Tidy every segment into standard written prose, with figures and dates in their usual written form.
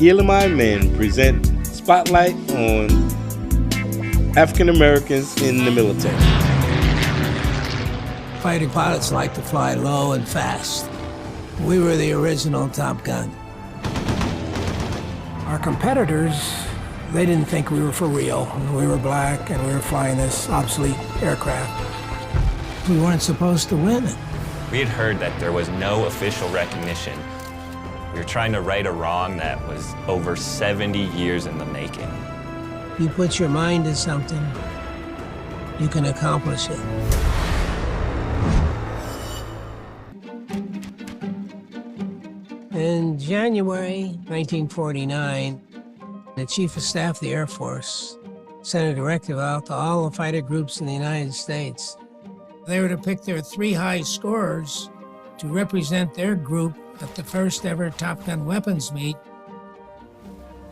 ELMI men present spotlight on African Americans in the military. Fighter pilots like to fly low and fast. We were the original Top Gun. Our competitors, they didn't think we were for real. We were black and we were flying this obsolete aircraft. We weren't supposed to win it. We had heard that there was no official recognition. We were trying to right a wrong that was over 70 years in the making. You put your mind to something, you can accomplish it. In January 1949, the Chief of Staff of the Air Force sent a directive out to all the fighter groups in the United States. They were to pick their 3 high scorers to represent their group at the first ever Top Gun weapons meet.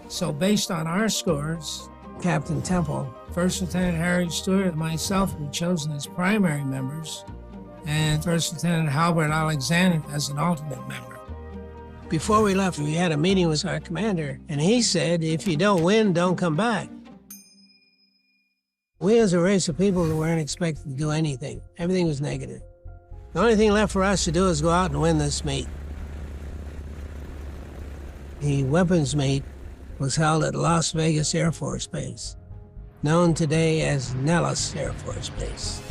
So based on our scores, Captain Temple, First Lieutenant Harry Stewart, and myself were chosen as primary members, and First Lieutenant Halbert Alexander as an alternate member. Before we left, we had a meeting with our commander, and he said, if you don't win, don't come back. We as a race of people weren't expected to do anything. Everything was negative. The only thing left for us to do is go out and win this meet. The weapons meet was held at Las Vegas Air Force Base, known today as Nellis Air Force Base.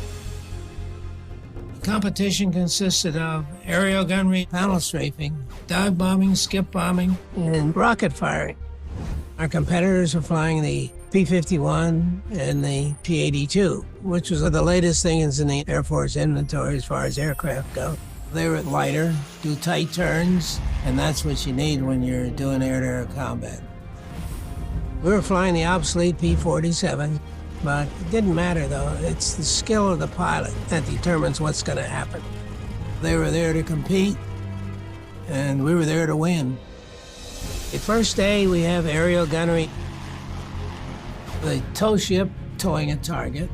The competition consisted of aerial gunnery, panel strafing, dive bombing, skip bombing, and rocket firing. Our competitors were flying the P-51 and the P-82, which was the latest things in the Air Force inventory as far as aircraft go. They were lighter, do tight turns, and that's what you need when you're doing air-to-air combat. We were flying the obsolete P-47, but it didn't matter though. It's the skill of the pilot that determines what's going to happen. They were there to compete, and we were there to win. The first day we have aerial gunnery, the tow ship towing a target.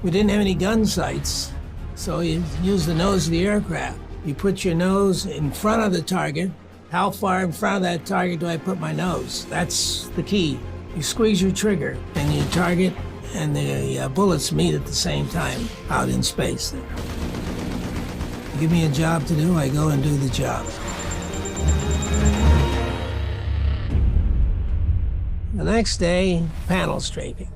We didn't have any gun sights, so you use the nose of the aircraft. You put your nose in front of the target. How far in front of that target do I put my nose? That's the key. You squeeze your trigger and you target, and the bullets meet at the same time out in space. You give me a job to do, I go and do the job. The next day, panel strafing.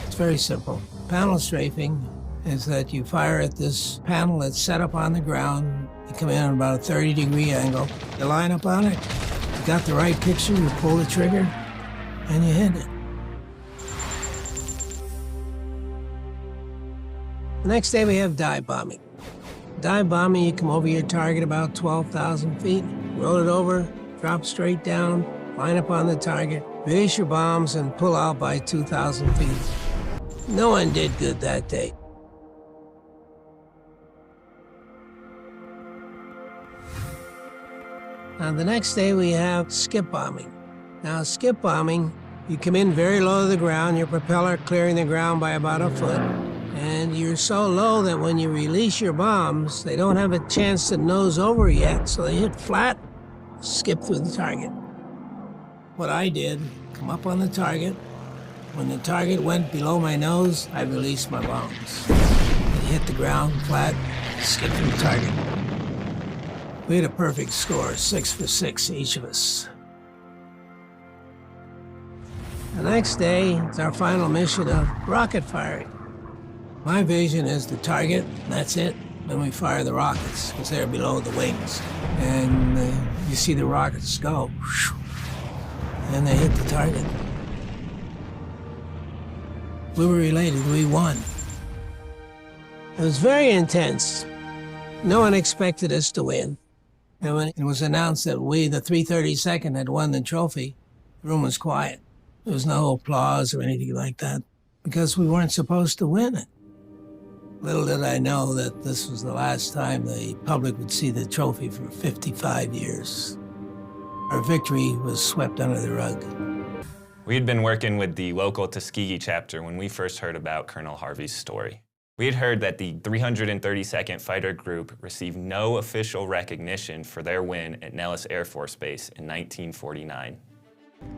It's very simple. Panel strafing is that you fire at this panel that's set up on the ground. You come in at about a 30-degree angle. You line up on it, you got the right picture, you pull the trigger, and you hit it. The next day we have dive bombing. Dive bombing, you come over your target about 12,000 feet, roll it over, drop straight down, line up on the target, release your bombs, and pull out by 2,000 feet. No one did good that day. Now, the next day we have skip bombing. Now, skip bombing, you come in very low to the ground, your propeller clearing the ground by about a foot, and you're so low that when you release your bombs, they don't have a chance to nose over yet, so they hit flat, skip through the target. What I did, come up on the target. When the target went below my nose, I released my bombs. It hit the ground flat, skipped through the target. We had a perfect score, 6 for 6, each of us. The next day is our final mission of rocket firing. My vision is the target, and that's it. Then we fire the rockets, because they're below the wings. And you see the rockets go, and they hit the target. We were related, we won. It was very intense. No one expected us to win. And when it was announced that we, the 332nd, had won the trophy, the room was quiet. There was no applause or anything like that, because we weren't supposed to win it. Little did I know that this was the last time the public would see the trophy for 55 years. Our victory was swept under the rug. We had been working with the local Tuskegee chapter when we first heard about Colonel Harvey's story. We had heard that the 332nd Fighter Group received no official recognition for their win at Nellis Air Force Base in 1949.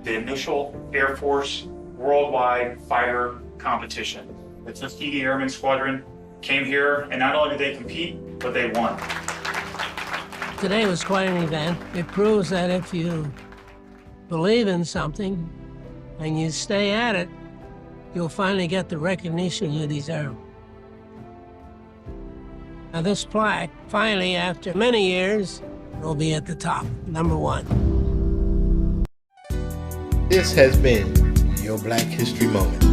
the initial Air Force worldwide fighter competition. The Tuskegee Airmen Squadron came here, and not only did they compete, but they won. Today was quite an event. It proves that if you believe in something and you stay at it, you'll finally get the recognition you deserve. Now this plaque, finally, after many years, will be at the top, #1. This has been your Black History Moment.